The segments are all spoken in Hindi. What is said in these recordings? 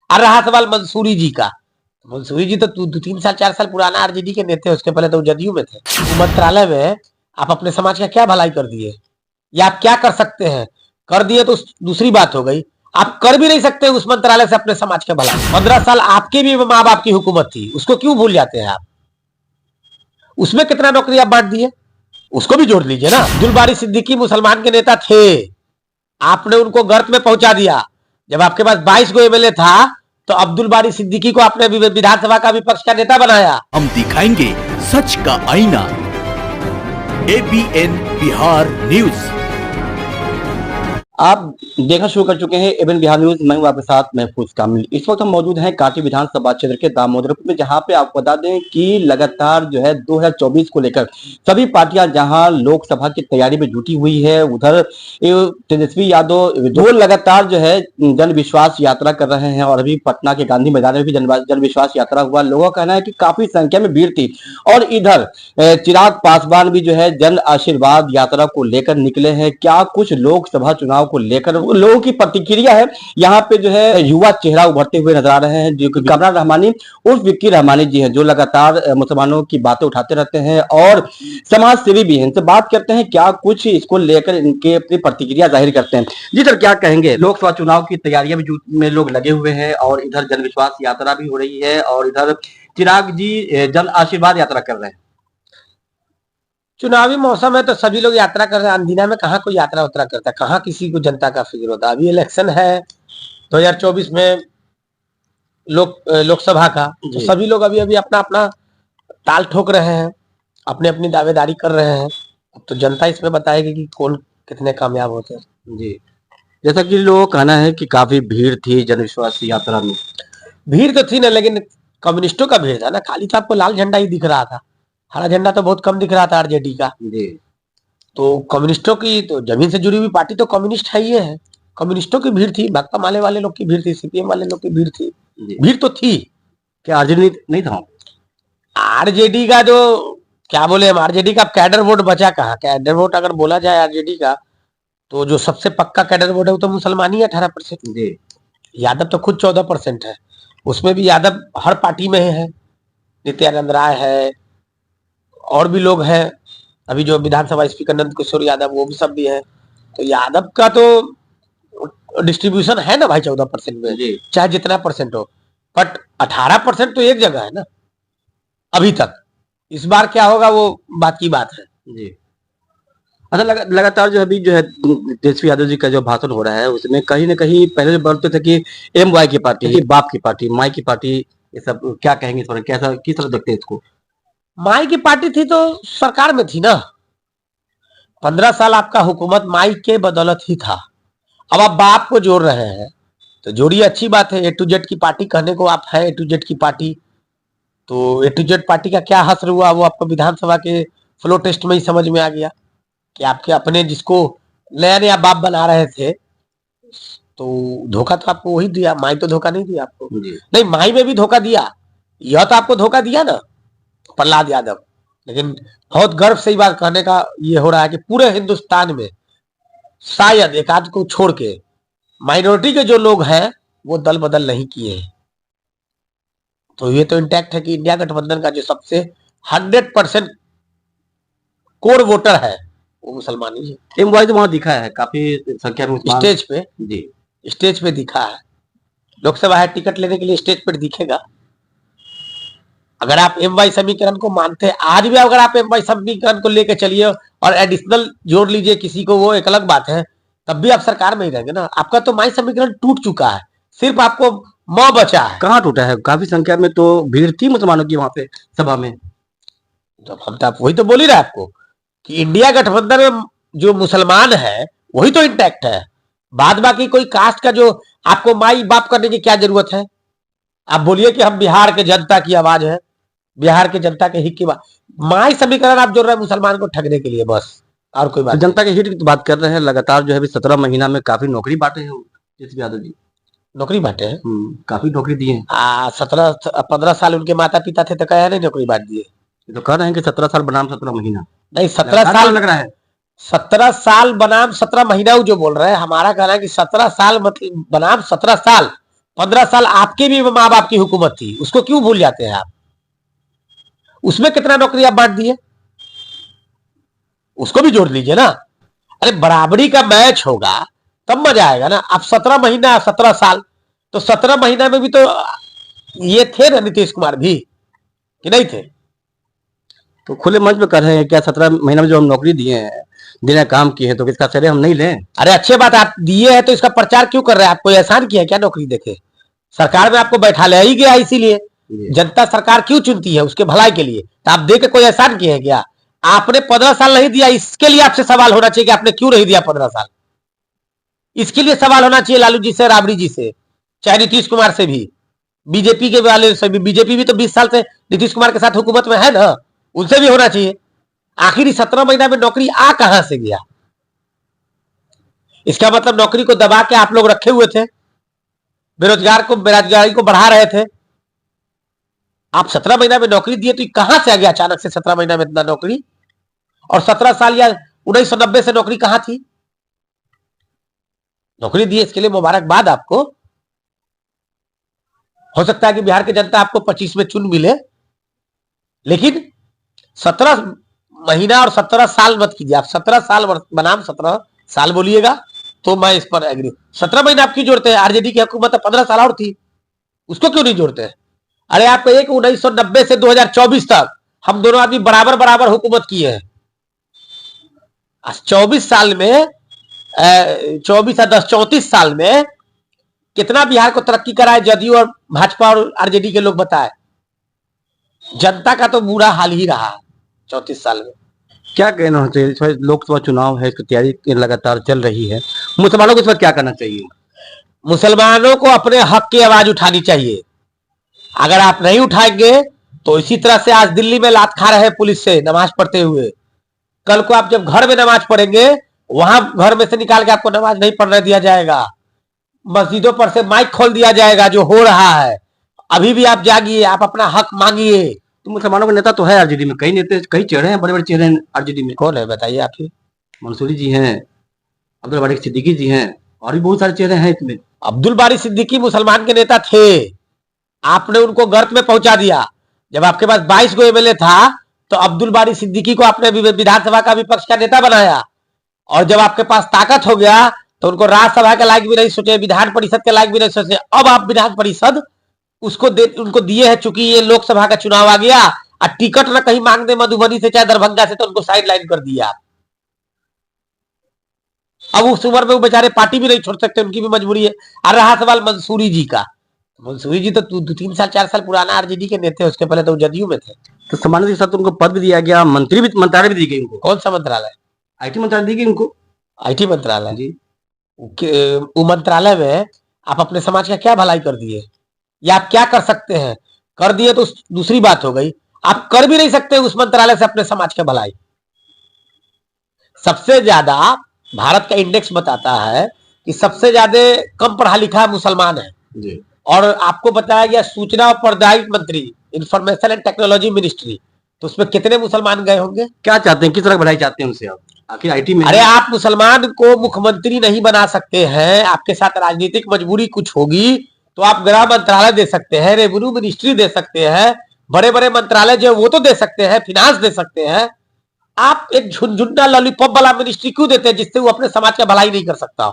और रहा सवाल मंसूरी जी का, मंसूरी जी तो 3 साल 4 साल पुराना आरजेडी के नेता है, उसके पहले तो जदयू में थे। मंत्रालय में आप अपने समाज का क्या भलाई कर दिए, या आप क्या कर सकते हैं? कर दिए तो दूसरी बात हो गई, आप कर भी नहीं सकते उस मंत्रालय से अपने समाज का भलाई। 15 साल आपके भी माँ बाप की हुकूमत थी, उसको क्यों भूल जाते हैं आप? उसमें कितना नौकरी आप बांट दिए, उसको भी जोड़ लीजिए ना। अब्दुल बारी सिद्दीकी मुसलमान के नेता थे, आपने उनको गर्त में पहुंचा दिया। जब आपके पास 22 गो एमएलए था तो अब्दुल बारी सिद्दीकी को आपने विधानसभा का विपक्ष का नेता बनाया। हम दिखाएंगे सच का आईना। ABN Bihar news. आप देखना शुरू कर चुके हैं एबीएन बिहार न्यूज। मैं हूं आपके साथ महफूज कामिल। इस वक्त हम मौजूद हैं कांटी विधानसभा क्षेत्र के दामोदरपुर में, जहां पे आपको बता दें कि लगातार जो है 2024 को लेकर सभी पार्टियां जहां लोकसभा की तैयारी में जुटी हुई है, उधर तेजस्वी यादव जो लगातार जो है जन विश्वास यात्रा कर रहे हैं। और अभी पटना के गांधी मैदान में भी जन विश्वास यात्रा हुआ। लोगों का कहना है कि काफी संख्या में भीड़ थी। और इधर चिराग पासवान भी जो है जन आशीर्वाद यात्रा को लेकर निकले हैं। क्या कुछ लोकसभा चुनाव को लेकर लोगों की प्रतिक्रिया है, यहाँ पे जो है युवा चेहरा उभरते हुए नजर आ रहे हैं, जो कमरान रहमानी उर्फ विक्की रहमानी जी हैं, जो लगातार मुसलमानों की बातें उठाते रहते हैं और समाज सेवी भी हैं। इनसे बात करते हैं क्या कुछ इसको लेकर इनके अपनी प्रतिक्रिया जाहिर करते हैं। जी सर, क्या कहेंगे? लोकसभा चुनाव की तैयारियां भी में लोग लगे हुए हैं और इधर जन विश्वास यात्रा भी हो रही है और इधर चिराग जी जन आशीर्वाद यात्रा कर रहे हैं। चुनावी मौसम है तो सभी लोग यात्रा कर रहे हैं। अंदीना में कहाँ कोई यात्रा उतरा करता है, कहाँ किसी को जनता का फिक्र होता है। अभी इलेक्शन है 2024 में लोकसभा का, तो सभी लोग अभी अभी अपना अपना ताल ठोक रहे हैं, अपने अपनी दावेदारी कर रहे हैं। अब तो जनता इसमें बताएगी कि कौन कितने कामयाब होते हैं। जी, जैसा कि लोगों का कहना है कि काफी भीड़ थी जन विश्वास यात्रा में। भीड़ तो थी ना, लेकिन कम्युनिस्टों का भीड़ था ना। खाली तो आपको लाल झंडा ही दिख रहा था, हरा झंडा तो बहुत कम दिख रहा था आरजेडी का। जी, तो कम्युनिस्टों की तो जमीन से जुड़ी हुई पार्टी तो कम्युनिस्ट है ही है। कम्युनिस्टों की भीड़ थी, भाकपा माले वाले लोग की भीड़ थी, सीपीएम वाले लोग की भीड़ थी। भीड़ तो थी। क्या आरजेडी नहीं था? आरजेडी का जो क्या बोले हम, आरजेडी का कैडर वोट बचा कहाँ? कैडर वोट अगर बोला जाए आरजेडी का, तो जो सबसे पक्का कैडर वोट है वो तो मुसलमान ही है 18%। यादव तो खुद 14% है, उसमें भी यादव हर पार्टी में है। नित्यानंद राय है और भी लोग हैं, अभी जो विधानसभा स्पीकर नंद किशोर यादव वो भी सब भी है। तो यादव का तो डिस्ट्रीब्यूशन है ना भाई 14% में, चाहे जितना परसेंट हो। बट 18% तो एक जगह है ना अभी तक। इस बार क्या होगा वो बात की बात है। जी, अच्छा, लगातार जो अभी जो है तेजस्वी यादव जी का जो भाषण हो रहा है उसमें कहीं ना कहीं पहले बोलते थे कि MY की पार्टी, बाप की पार्टी, माई की पार्टी, ये सब क्या कहेंगे इस पर? कैसा किस तरह देखते हैं इसको? माई की पार्टी थी तो सरकार में थी ना, 15 साल आपका हुकूमत माई के बदौलत ही था। अब आप बाप को जोड़ रहे हैं तो जोड़िए, अच्छी बात है। A to Z की पार्टी कहने को आप है A to Z की पार्टी, तो A to Z पार्टी का क्या हश्र हुआ वो आपको विधानसभा के फ्लो टेस्ट में ही समझ में आ गया कि आपके अपने जिसको नया नया बाप बना रहे थे तो धोखा तो आपको वही दिया। माई तो धोखा नहीं दिया आपको, नहीं माई में भी धोखा दिया। यह तो आपको धोखा दिया ना प्रहलाद यादव। लेकिन बहुत गर्व से ही बात कहने का ये हो रहा है कि पूरे हिंदुस्तान में शायद एक आध को छोड़ के माइनॉरिटी के जो लोग हैं वो दल बदल नहीं किए हैं। तो ये तो इंटैक्ट है कि इंडिया गठबंधन का जो सबसे 100% कोर वोटर है वो मुसलमान ही है। MY तो वहां दिखा है काफी संख्या में स्टेज पे। जी, स्टेज पे दिखा है। लोकसभा है टिकट लेने के लिए स्टेज पर दिखेगा। अगर आप MY समीकरण को मानते हैं, आज भी अगर आप MY समीकरण को लेकर चलिए और एडिशनल जोड़ लीजिए किसी को, वो एक अलग बात है, तब भी आप सरकार में ही रहेंगे ना। आपका तो माई समीकरण टूट चुका है, सिर्फ आपको म बचा है। कहाँ टूटा है? काफी संख्या में तो भीड़ थी मुसलमानों की वहां पे सभा में। तो हम तो वही तो बोल ही रहे आपको कि इंडिया गठबंधन में जो मुसलमान है वही तो इंटैक्ट है। बाद बाकी कोई कास्ट का जो आपको माई बाप करने की क्या जरूरत है? आप बोलिए कि हम बिहार के जनता की आवाज है, बिहार के जनता के हित की बात। माई समीकरण आप जोड़ रहे हैं मुसलमान को ठगने के लिए बस, और कोई बात तो जनता के हित की बात कर रहे हैं। लगातार जो है 17 महीना में काफी नौकरी बांटे हैं तेजस्वी यादव जी। नौकरी बांटे हैं, काफी नौकरी दी है। 15 साल उनके माता पिता थे तो कहा नहीं नौकरी बांट दिए। तो कह रहे हैं कि 17 साल बनाम 17 महीना। नहीं 17 साल लग रहा है। 17 साल बनाम 17 महीना जो बोल रहे हैं, हमारा कहना है कि 17 साल मतलब बनाम 17 साल, 15 साल आपके भी माँ बाप की हुकूमत थी, उसको क्यों भूल जाते हैं आप? उसमें कितना नौकरी आप बांट दिए, उसको भी जोड़ लीजिए ना। अरे बराबरी का मैच होगा तब मजा आएगा ना। अब 17 महीना 17 साल, तो 17 महीना में भी तो ये थे ना नीतीश कुमार भी, कि नहीं थे? तो खुले मंच में कर रहे हैं क्या? 17 महीने में जो हम नौकरी दिए हैं, दिन काम किए हैं, तो किसका श्रेय हम नहीं लें? अरे अच्छे बात आप दिए हैं तो इसका प्रचार क्यों कर रहे हैं? आप कोई एहसान किया है क्या नौकरी देके? सरकार में आपको बैठा ले ही गया, इसीलिए जनता सरकार क्यों चुनती है? उसके भलाई के लिए। तो आप दे के कोई एहसान किए हैं क्या? आपने 15 साल नहीं दिया, इसके लिए आपसे सवाल होना चाहिए कि आपने क्यों नहीं दिया 15 साल। इसके लिए सवाल होना चाहिए लालू जी से, राबड़ी जी से, चाहे नीतीश कुमार से भी, बीजेपी के वाले से भी। बीजेपी भी तो 20 साल से नीतीश कुमार के साथ हुकूमत में है ना, उनसे भी होना चाहिए। आखिर 17 महीना में नौकरी आ कहां से गया? इसका मतलब नौकरी को दबा के आप लोग रखे हुए थे, बेरोजगारी को बढ़ा रहे थे। आप 17 महीना में नौकरी दिए तो कहां से आ गया अचानक से 17 महीना में इतना नौकरी? और 17 साल या 1990 से नौकरी कहां थी? नौकरी दिए, इसके लिए मुबारकबाद आपको। हो सकता है कि बिहार की जनता आपको 25 में चुन मिले, लेकिन 17 महीना और 17 साल मत कीजिए। आप 17 साल बनाम 17 साल बोलिएगा तो मैं इस पर एग्री। 17 महीना आप क्यों जोड़ते हैं? आरजेडी की हुकूमत 15 साल और थी, उसको क्यों नहीं जोड़ते हैं? अरे आप कहिए कि 1990 से 2024 तक हम दोनों आदमी बराबर बराबर हुकूमत किए हैं। 24 साल में 24 10 34 साल में कितना बिहार को तरक्की कराए जदयू और भाजपा और आरजेडी के लोग बताए? जनता का तो बुरा हाल ही रहा 34 साल में। क्या कहना चाहिए? इस बार लोकसभा चुनाव है, इसकी तैयारी लगातार चल रही है, मुसलमानों को इस पर क्या करना चाहिए? मुसलमानों को अपने हक की आवाज उठानी चाहिए। अगर आप नहीं उठाएंगे तो इसी तरह से आज दिल्ली में लात खा रहे पुलिस से नमाज पढ़ते हुए, कल को आप जब घर में नमाज पढ़ेंगे, वहां घर में से निकाल के आपको नमाज नहीं पढ़ने दिया जाएगा। मस्जिदों पर से माइक खोल दिया जाएगा, जो हो रहा है। अभी भी आप जागिए, आप अपना हक मांगिए। तो मुसलमानों का नेता तो है आरजेडी में, कई नेता, कई चेहरे हैं, बड़े बड़े चेहरे हैं आरजेडी में। कौन है बताइए आप ही? मंसूरी जी हैं, अब्दुल बारिक सिद्दीकी जी हैं, और भी बहुत सारे चेहरे हैं इसमें। अब्दुल बारी सिद्दीकी मुसलमान के नेता थे, आपने उनको गर्त में पहुंचा दिया। जब आपके पास 22 गो एमएलए था तो अब्दुल बारी सिद्दीकी को आपने विधानसभा का विपक्ष का नेता बनाया, और जब आपके पास ताकत हो गया तो उनको राज्यसभा के लायक भी नहीं सोचे, विधान परिषद के लायक भी नहीं सोचे। अब आप विधान परिषद उनको दिए है, चूंकि ये लोकसभा का चुनाव आ गया और टिकट ना कहीं मांग दे मधुबनी से चाहे दरभंगा से, तो उनको साइड लाइन कर दिया। अब उस उम्र में वो बेचारे पार्टी भी नहीं छोड़ सकते, उनकी भी मजबूरी है। और रहा सवाल मंसूरी जी का, मंसूरी जी तो 2-3 साल 4 साल पुराना आरजेडी के नेता, उसके पहले तो जदयू में थे। तो सम्मानित के साथ उनको पद भी दिया गया, मंत्रालय भी दी गई उनको। कौन सा मंत्रालय? आईटी मंत्रालय दी गई उनको। आईटी मंत्रालय जी। वो मंत्रालय में आप अपने समाज का क्या भलाई कर दिए, या आप क्या कर सकते हैं? कर दिए तो दूसरी बात हो गई, आप कर भी नहीं सकते उस मंत्रालय से अपने समाज का भलाई। सबसे ज्यादा भारत का इंडेक्स बताता है कि सबसे ज्यादा कम पढ़ा लिखा मुसलमान है जी। और आपको बताया गया सूचना और प्रौद्योगिकी मंत्री, इंफॉर्मेशन एंड टेक्नोलॉजी मिनिस्ट्री, तो उसमें कितने मुसलमान गए होंगे? क्या चाहते हैं, किस तरह भलाई चाहते हैं उनसे आप? आखिर आईटी में। अरे आप मुसलमान को मुख्यमंत्री नहीं बना सकते हैं, आपके साथ राजनीतिक मजबूरी कुछ होगी तो आप गृह मंत्रालय दे सकते हैं, रेवेन्यू मिनिस्ट्री दे सकते हैं, बड़े बड़े मंत्रालय जो वो तो दे सकते हैं, फिनांस दे सकते हैं। आप एक झुनझुना लॉलीपॉप वाला मिनिस्ट्री क्यों देते हैं जिससे वो अपने समाज का भलाई नहीं कर सकता?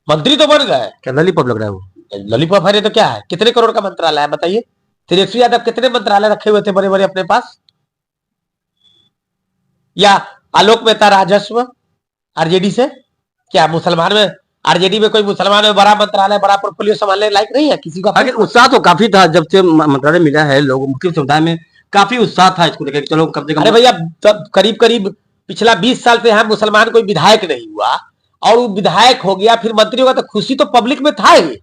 मंत्री तो बन गए, क्या लॉलीपॉप लग रहा है वो? लॉलीपॉप है तो क्या है? कितने करोड़ का मंत्रालय है बताइए? तेजस्वी यादव कितने मंत्रालय रखे हुए थे बड़े बड़े अपने पास? या आलोक मेहता राजस्व आरजेडी से? क्या मुसलमान में आरजेडी में कोई मुसलमान में बड़ा मंत्रालय बड़ा पोर्टफोलियो संभालने लायक नहीं है किसी का? आखिर उत्साह तो काफी था जब से मंत्रालय मिला है, लोगों मुस्लिम समुदाय में काफी उत्साह था इसको लेकर, चलो कम से कम। अरे भैया तब करीब करीब पिछला 20 साल से यहाँ मुसलमान कोई विधायक नहीं हुआ, और वो विधायक हो गया फिर मंत्री होगा, तो खुशी तो पब्लिक में था ही।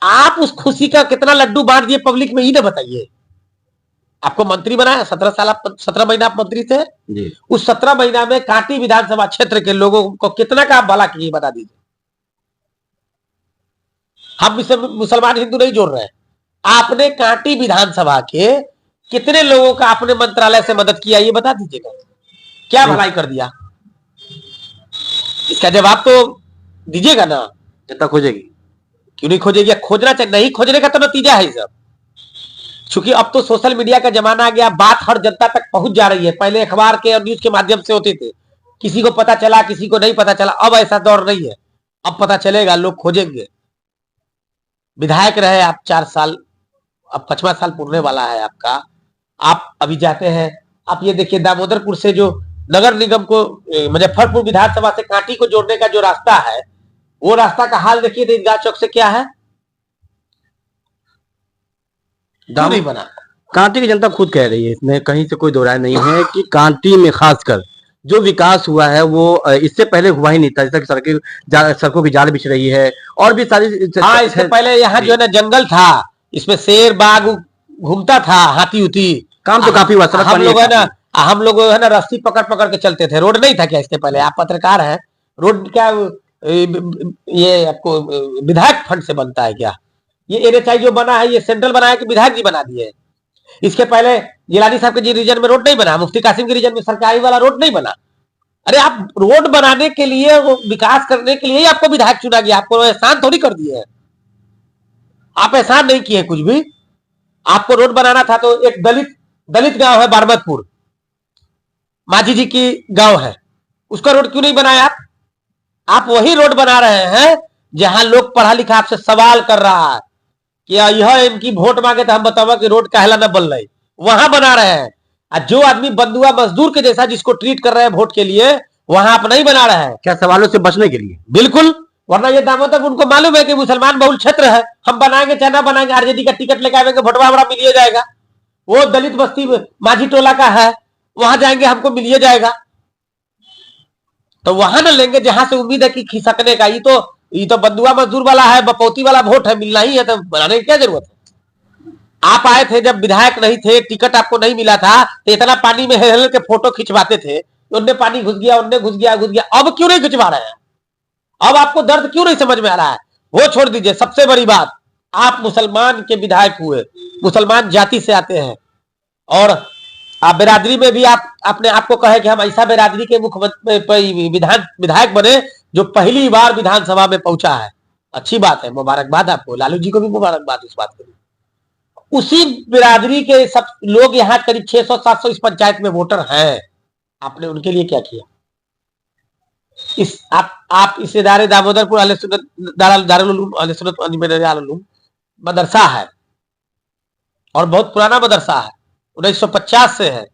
आप उस खुशी का कितना लड्डू बांट दिए पब्लिक में, ही ना बताइए। आपको मंत्री बनाया 17 साल, आप 17 महीना आप मंत्री थे जी। उस 17 महीना में कांटी विधानसभा क्षेत्र के लोगों को कितना का आप भला किए बता दीजिए। हम इसे मुसलमान हिंदू नहीं जोड़ रहे हैं, आपने कांटी विधानसभा के कितने लोगों का आपने मंत्रालय से मदद किया ये बता दीजिएगा, क्या भलाई कर दिया? इसका जवाब तो दीजिएगा ना। जनता खोजेगी। क्यों नहीं खोजेगी? खोजना चाहिए, नहीं खोजने का तो नतीजा है सब। क्योंकि अब तो सोशल मीडिया का जमाना आ गया, बात हर जनता तक पहुंच जा रही है। पहले अखबार के और न्यूज के माध्यम से होते थे, किसी को पता चला किसी को नहीं पता चला। अब ऐसा दौर नहीं है, अब पता चलेगा, लोग खोजेंगे। विधायक रहे आप 4 साल, अब 5वां साल पूरने वाला है आपका। आप अभी जाते हैं, आप ये देखिए दामोदरपुर से जो नगर निगम को मुजफ्फरपुर विधानसभा से कांटी को जोड़ने का जो रास्ता है, वो रास्ता का हाल देखिए तो ईदगाह चौक से क्या है, क्यों नहीं बना? कांटी की जनता खुद कह रही है, इसमें कहीं से कोई दो राय नहीं है कि कांटी में खासकर जो विकास हुआ है वो इससे पहले हुआ ही नहीं था। जैसा कि सड़कों की जाल बिछ रही है और भी सारी। हाँ, इससे पहले यहाँ जो है ना जंगल था, इसमें शेर बाघ घूमता था, हाथी उती। काम तो काफी हुआ। हम लोग है ना रस्सी पकड़ पकड़ के चलते थे। रोड नहीं था क्या इससे पहले? आप पत्रकार हैं, रोड क्या ये आपको विधायक फंड से बनता है क्या? ये एनएचआई जो बना है, ये सेंट्रल बना है कि विधायक जी बना दिए? इसके पहले जिलानी साहब के जी रीजन में रोड नहीं बना, मुफ्ती कासिम के रीजन में सरकारी वाला रोड नहीं बना। अरे आप रोड बनाने के लिए, वो विकास करने के लिए ही आपको विधायक चुना गया। आपको एहसान थोड़ी कर दिए हैं, आप एहसान नहीं किए कुछ भी। आपको रोड बनाना था तो एक दलित गांव है बारमतपुर, माझी जी की गांव है, उसका रोड क्यों नहीं बनाया आप वही रोड बना रहे हैं जहां लोग पढ़ा लिखा आपसे सवाल कर रहा है कि यह इनकी वोट मांगे तो हम बतावा कि रोड कहला न बन रही, वहां बना रहे हैं। जो आदमी बंधुआ मजदूर के जैसा जिसको ट्रीट कर रहे हैं वोट के लिए, वहां आप नहीं बना रहे हैं। क्या सवालों से बचने के लिए? बिल्कुल, वरना ये दामोदर उनको मालूम है कि मुसलमान बहुल क्षेत्र है, हम बनाएंगे चाहे ना बनाएंगे, आरजेडी का टिकट लेके आएंगे, भोटवा बड़ा मिलिए जाएगा। वो दलित बस्ती माझी टोला का है, वहां जाएंगे हमको मिलिए जाएगा। तो वहां न लेंगे जहां से उम्मीद है कि खिसकने का। ये तो बंधुआ मजदूर वाला है, बपौती वाला वोट है, मिलना ही है, तो बनाने की क्या जरूरत है? आप आए थे जब विधायक नहीं थे, टिकट आपको नहीं मिला था, तो इतना पानी में हेल के फोटो खिंचवाते थे, उनने पानी घुस गया, उनने घुस गया। अब क्यों नहीं खिंचवा रहे हैं? अब आपको दर्द क्यों नहीं समझ में आ रहा है? वो छोड़ दीजिए, सबसे बड़ी बात, आप मुसलमान के विधायक हुए, मुसलमान जाति से आते हैं, और आप बिरादरी में भी आपने आपको कहे कि हम ऐसा बिरादरी के मुख्यमंत्री विधायक बने जो पहली बार विधानसभा में पहुंचा है। अच्छी बात है, मुबारकबाद आपको, लालू जी को भी मुबारकबाद इस बात के लिए। उसी बिरादरी के सब लोग यहाँ करीब 600-700 इस पंचायत में वोटर हैं, आपने उनके लिए क्या किया? आप इस इदारे दामोदरपुर मदरसा है, और बहुत पुराना मदरसा है, 1950 से है।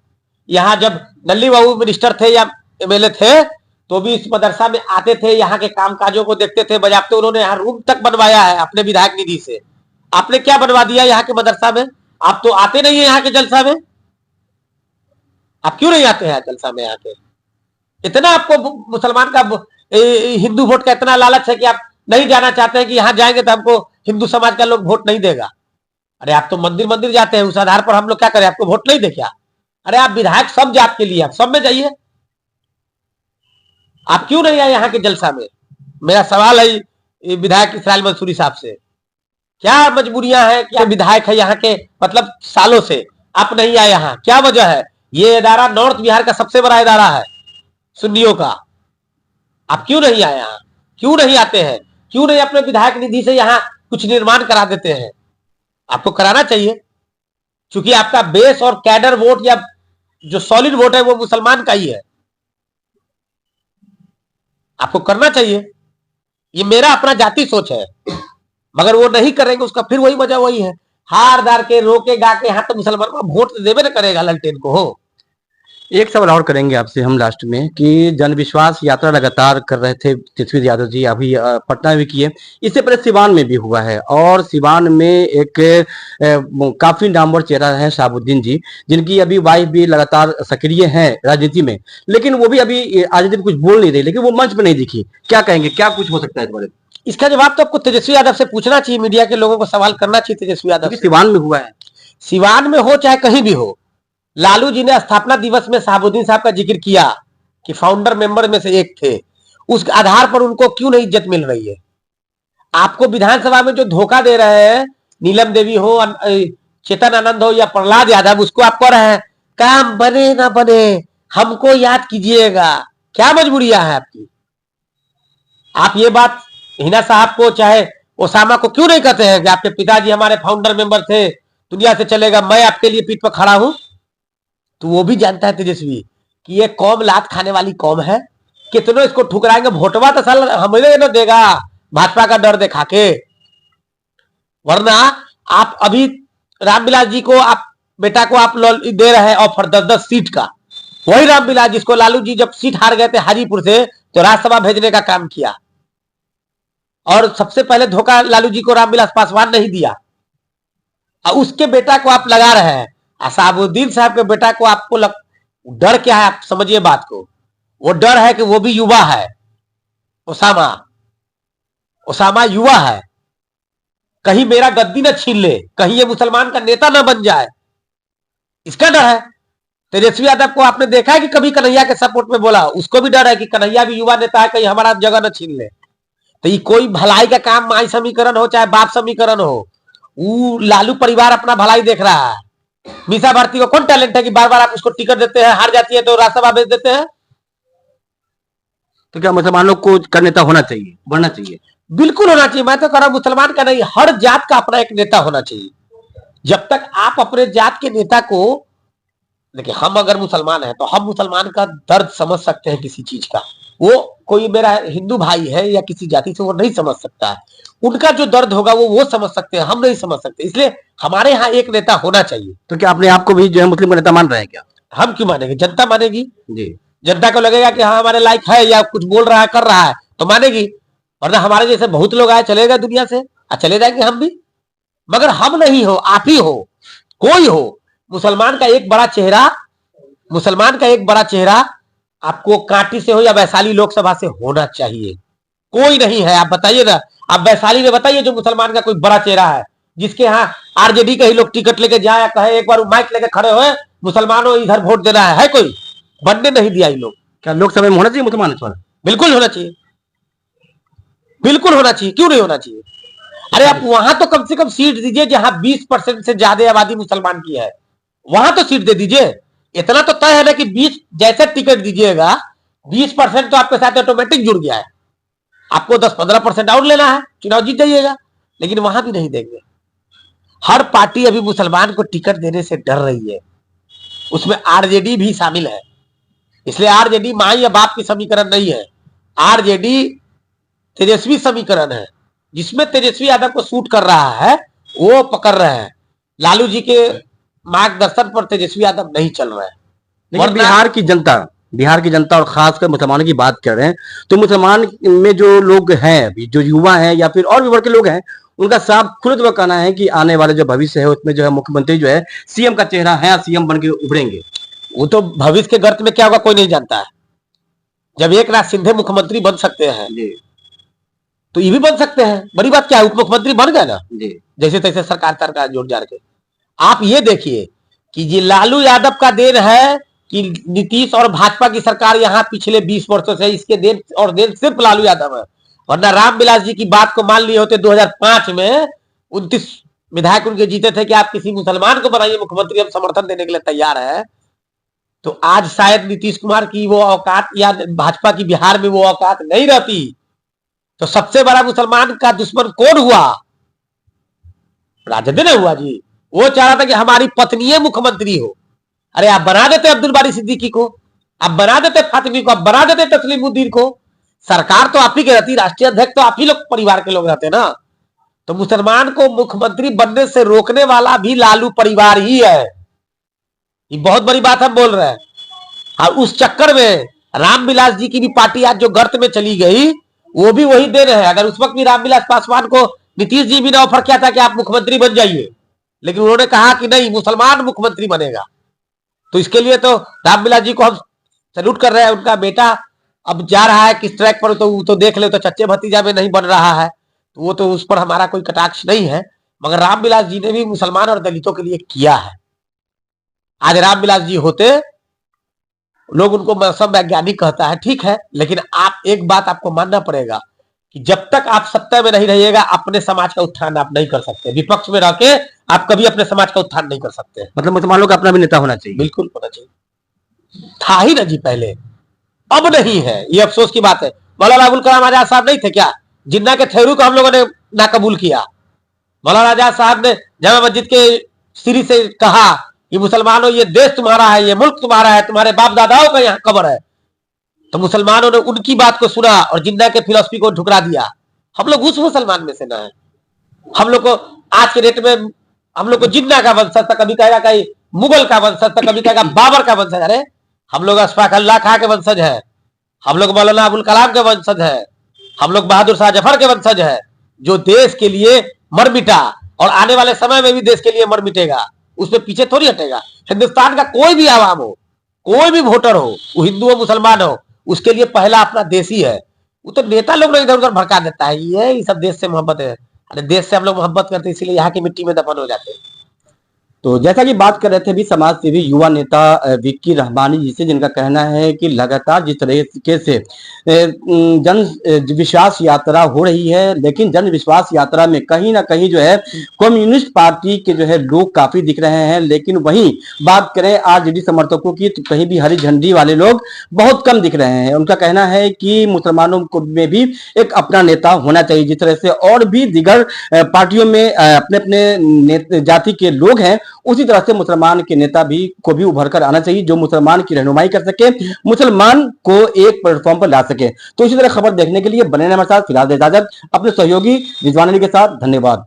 यहाँ जब नल्ली बाबू मिनिस्टर थे या एमएलए थे, तो भी इस मदरसा में आते थे, यहाँ के कामकाजों को देखते थे, बजाते। उन्होंने यहाँ रूम तक बनवाया है अपने विधायक निधि से। आपने क्या बनवा दिया यहाँ के मदरसा में? आप तो आते नहीं है यहाँ के जलसा में। आप क्यों नहीं आते हैं जलसा में? यहाँ के इतना आपको मुसलमान का, हिंदू वोट का इतना लालच है कि आप नहीं जाना चाहते हैं कि यहाँ जाएंगे तो हमको हिंदू समाज का लोग वोट नहीं देगा। अरे आप तो मंदिर मंदिर जाते हैं, उस आधार पर हम लोग क्या करें? आपको वोट नहीं दे क्या? अरे आप विधायक सब जात के लिए, आप सब में जाइए। आप क्यों नहीं आए यहाँ के जलसा में? मेरा सवाल है विधायक इसराइल मंसूरी साहब से, क्या मजबूरियां हैं? क्या विधायक है यहाँ के, मतलब सालों से आप नहीं आए यहाँ, क्या वजह है? ये इदारा नॉर्थ बिहार का सबसे बड़ा इदारा है सुन्नियों का। आप क्यों नहीं आए यहाँ? क्यों नहीं आते हैं? क्यों नहीं अपने विधायक निधि से यहाँ कुछ निर्माण करा देते हैं? आपको कराना चाहिए, क्योंकि आपका बेस और कैडर वोट या जो सॉलिड वोट है वो मुसलमान का ही है। आपको करना चाहिए, ये मेरा अपना जाति सोच है। मगर वो नहीं करेंगे, उसका फिर वही वजह वही है, हार दार के रोके गा के यहाँ तो मुसलमान को वोट देवे न करेगा ललटेन को। हो एक सवाल और करेंगे आपसे हम लास्ट में कि जन विश्वास यात्रा लगातार कर रहे थे तेजस्वी यादव जी, अभी पटना में भी किए, इससे पहले सिवान में भी हुआ है, और सिवान में एक काफी नामवर चेहरा है शहाबुद्दीन जी, जिनकी अभी वाइफ भी लगातार सक्रिय हैं राजनीति में, लेकिन वो भी अभी राजनीति में कुछ बोल नहीं रही, लेकिन वो मंच पर नहीं दिखी। क्या कहेंगे, क्या कुछ हो सकता है इस बारे में? इसका जवाब तो आपको तेजस्वी यादव से पूछना चाहिए, मीडिया के लोगों को सवाल करना चाहिए तेजस्वी यादव। सिवान में हुआ है, सिवान में हो चाहे कहीं भी हो, लालू जी ने स्थापना दिवस में शहाबुद्दीन साहब का जिक्र किया कि फाउंडर मेंबर में से एक थे, उस आधार पर उनको क्यों नहीं इज्जत मिल रही है? आपको विधानसभा में जो धोखा दे रहे हैं, नीलम देवी हो, चेतन आनंद हो या प्रहलाद यादव, उसको आप कह रहे हैं काम बने ना बने हमको याद कीजिएगा। क्या मजबूरियां है आपकी? आप ये बात हिना साहब को, चाहे ओसामा को क्यों नहीं कहते हैं कि आपके पिताजी हमारे फाउंडर मेंबर थे, दुनिया से चलेगा, मैं आपके लिए पीठ पर खड़ा हूं? तो वो भी जानता है तेजस्वी कि ये कौम लात खाने वाली कौम है, कितनों इसको ठुकराएंगे, वोटवा तो साल हमें ना देगा भाजपा का डर दिखा के। वरना आप अभी रामविलास जी को, आप बेटा को आप दे रहे हैं ऑफर 10-10 सीट का। वही रामविलास जिसको लालू जी जब सीट हार गए थे हाजीपुर से, तो राज्यसभा भेजने का काम किया, और सबसे पहले धोखा लालू जी को रामविलास पासवान नहीं दिया, और उसके बेटा को आप लगा रहे हैं। असाबुद्दीन साहब के बेटा को आपको डर क्या है? आप समझिए बात को। वो डर है कि वो भी युवा है, ओसामा युवा है, कहीं मेरा गद्दी न छीन ले, कहीं ये मुसलमान का नेता न बन जाए, इसका डर है। तेजस्वी यादव को आपने देखा है कि कभी कन्हैया के सपोर्ट में बोला? उसको भी डर है कि कन्हैया भी युवा नेता है, कहीं हमारा जगह न छीन ले। तो ये कोई भलाई का काम, माई समीकरण हो चाहे बाप समीकरण हो, वो लालू परिवार अपना भलाई देख रहा है। मीसा भारती को कौन टैलेंट है कि बार बार आप उसको टिकट देते हैं, हार जाती है तो राज्यसभा भेज देते हैं? तो क्या मुसलमानों को का नेता होना चाहिए, बनना चाहिए? बिल्कुल होना चाहिए। मैं तो कह रहा हूं मुसलमान का नहीं, हर जात का अपना एक नेता होना चाहिए। जब तक आप अपने जात के नेता को, देखिए हम अगर मुसलमान हैं तो हम मुसलमान का दर्द समझ सकते हैं किसी चीज का। वो कोई मेरा हिंदू भाई है या किसी जाति से, वो नहीं समझ सकता है। उनका जो दर्द होगा वो समझ सकते हैं, हम नहीं समझ सकते। इसलिए हमारे यहाँ एक नेता होना चाहिए। तो क्या अपने आप को भी जो है मुस्लिम का नेता मान रहे हैं क्या? हम क्यों मानेंगे? जनता मानेगी जी। जनता को लगेगा कि हाँ हमारे लायक है या कुछ बोल रहा है, कर रहा है, तो मानेगी। वरना हमारे जैसे बहुत लोग आए चले गए दुनिया से, चले जाएंगे हम भी। मगर हम नहीं हो, आप ही हो, कोई हो। मुसलमान का एक बड़ा चेहरा आपको कांटी से हो या वैशाली लोकसभा से होना चाहिए। कोई नहीं है, आप बताइए ना, आप वैशाली में बताइए जो मुसलमान का कोई बड़ा चेहरा है, जिसके यहाँ आरजेडी के ही लोग टिकट लेके जाए, कहे एक बार माइक लेके खड़े हुए, मुसलमानों इधर वोट देना है कोई? बनने नहीं दिया ये लोग। क्या लोकसभा में होना चाहिए मुसलमान इस बार? बिल्कुल होना चाहिए, बिल्कुल होना चाहिए, क्यों नहीं होना चाहिए? अरे आप वहां तो कम से कम सीट दीजिए जहां 20% से ज्यादा आबादी मुसलमान की है, वहां तो सीट दे दीजिए। इतना तो तय है ना कि 20 जैसे टिकट दीजिएगा, 20% तो आपके साथ ऑटोमेटिक जुड़ गया है, आपको 10-15% और लेना है, चुनाव जीत जाइएगा। लेकिन वहां भी नहीं देंगे। हर पार्टी अभी मुसलमान को टिकट देने से डर रही है, उसमें आरजेडी भी शामिल है। इसलिए आरजेडी मां या बाप की समीकरण नहीं है, आरजेडी तेजस्वी समीकरण है, जिसमें तेजस्वी यादव को सूट कर रहा है वो पकड़ रहे हैं। लालू जी के मार्गदर्शन पर तेजस्वी यादव नहीं चल रहे हैं। लेकिन बिहार की जनता और खासकर मुसलमानों की बात कर रहे हैं, तो मुसलमान में जो लोग हैं, जो युवा हैं या फिर और भी वर्ग के लोग हैं, उनका साफ खुद वो कहना है कि आने वाले जो भविष्य है उसमें जो है मुख्यमंत्री जो है सीएम का चेहरा है, सीएम बन के उभरेंगे। वो तो भविष्य के गर्त में क्या होगा कोई नहीं जानता है। जब एक नाथ शिंदे मुख्यमंत्री बन सकते हैं तो ये भी बन सकते हैं। बड़ी बात क्या है, उप मुख्यमंत्री बन गए ना, जैसे तैसे सरकार जोड़ जाड़ के। आप ये देखिए कि ये लालू यादव का देन है कि नीतीश और भाजपा की सरकार यहाँ पिछले 20 वर्षों से, इसके देन सिर्फ लालू यादव है। वरना रामविलास जी की बात को मान लिए होते 2005 में 29 विधायक उनके जीते थे कि आप किसी मुसलमान को बनाइए मुख्यमंत्री, हम समर्थन देने के लिए तैयार है, तो आज शायद नीतीश कुमार की वो औकात या भाजपा की बिहार में वो औकात नहीं रहती। तो सबसे बड़ा मुसलमान का दुश्मन कौन हुआ? राजद ने हुआ जी। वो चाह रहा था कि हमारी पत्नी मुख्यमंत्री हो। अरे आप बना देते अब्दुल बारी सिद्दीकी को, आप बना देते फातिमी को, आप बना देते तस्लीमुद्दीन को। सरकार तो आप ही की रहती, राष्ट्रीय अध्यक्ष तो आप ही लोग परिवार के लोग रहते ना। तो मुसलमान को मुख्यमंत्री बनने से रोकने वाला भी लालू परिवार ही है। ये बहुत बड़ी बात हम बोल रहे हैं। और उस चक्कर में रामविलास जी की भी पार्टी आज जो गर्त में चली गई, वो भी वही दे रहे हैं। अगर उस वक्त भी रामविलास पासवान को नीतीश जी भी ने ऑफर किया था कि आप मुख्यमंत्री बन जाइए, लेकिन उन्होंने कहा कि नहीं, मुसलमान मुख्यमंत्री बनेगा। तो इसके लिए तो रामविलास जी को हम सैल्यूट कर रहे हैं। उनका बेटा अब जा रहा है किस ट्रैक पर, तो देख ले, तो चच्चे भतीजा में नहीं बन रहा है, तो वो तो उस पर हमारा कोई कटाक्ष नहीं है। मगर रामविलास जी ने भी मुसलमान और दलितों के लिए किया है। आज रामविलास जी होते, लोग उनको मौसम वैज्ञानिक कहता है, ठीक है, लेकिन आप एक बात आपको मानना पड़ेगा कि जब तक आप सत्ता में नहीं रहिएगा अपने समाज का उत्थान आप नहीं कर सकते। विपक्ष में रह के आप कभी अपने समाज का उत्थान नहीं कर सकते। मतलब मुसलमानों का अपना भी नेता होना चाहिए। बिल्कुल होना चाहिए। था ही ना जी पहले, अब नहीं है। ये अफसोस की बात है। मौलाना अबुल कलाम आजाद साहब नहीं थे क्या जिन्ना के थेरू को हम लोगों ने नाकबूल किया। मौलाना आजाद साहब ने जामा मस्जिद के सीरी से कहा कि मुसलमानों ये देश तुम्हारा है, ये मुल्क तुम्हारा है, तुम्हारे बाप दादाओं का यहाँ कब्र है। तो मुसलमानों ने उनकी बात को सुना और जिन्ना के फिलॉसफी को ठुकरा दिया। हम लोग उस मुसलमान में से ना है। हम लोग को आज के डेट में हम लोग को जिन्ना का वंशज था, कभी कहेगा कहीं मुगल का वंशज था, कभी कहेगा बाबर का वंशज। अरे हम लोग अशफाक अल्लाह खां के वंशज है, हम लोग मौलाना अबुल कलाम के वंशज है, हम लोग बहादुर शाह जफर के वंशज है, जो देश के लिए मर मिटा और आने वाले समय में भी देश के लिए मर मिटेगा, उसमें पीछे थोड़ी हटेगा। हिंदुस्तान का कोई भी आवाम हो, कोई भी वोटर हो, वो हिंदू हो मुसलमान हो, उसके लिए पहला अपना देश ही है। वो तो नेता लोग इधर उधर भड़का देता है, ये सब देश से मोहब्बत है। अरे देश से हम लोग मोहब्बत करते हैं, इसीलिए यहाँ की मिट्टी में दफन हो जाते हैं। तो जैसा कि बात कर रहे थे भी समाज सेवी युवा नेता विक्की रहमानी जी से, जिनका कहना है कि लगातार जिस तरीके से जन विश्वास यात्रा हो रही है, लेकिन जन विश्वास यात्रा में कहीं ना कहीं जो है कम्युनिस्ट पार्टी के जो है लोग काफी दिख रहे हैं। लेकिन वहीं बात करें आरजेडी समर्थकों की तो कहीं भी हरी झंडी वाले लोग बहुत कम दिख रहे हैं। उनका कहना है कि मुसलमानों को में भी एक अपना नेता होना चाहिए, जिस तरह से और भी दीगर पार्टियों में अपने अपने जाति के लोग हैं, उसी तरह से मुसलमान के नेता भी को भी उभर कर आना चाहिए, जो मुसलमान की रहनुमाई कर सके, मुसलमान को एक प्लेटफॉर्म पर ला सके। तो इसी तरह खबर देखने के लिए बने रहने हमारे साथ। फिलहाल इजाजत, अपने सहयोगी रिजवान अली के साथ, धन्यवाद।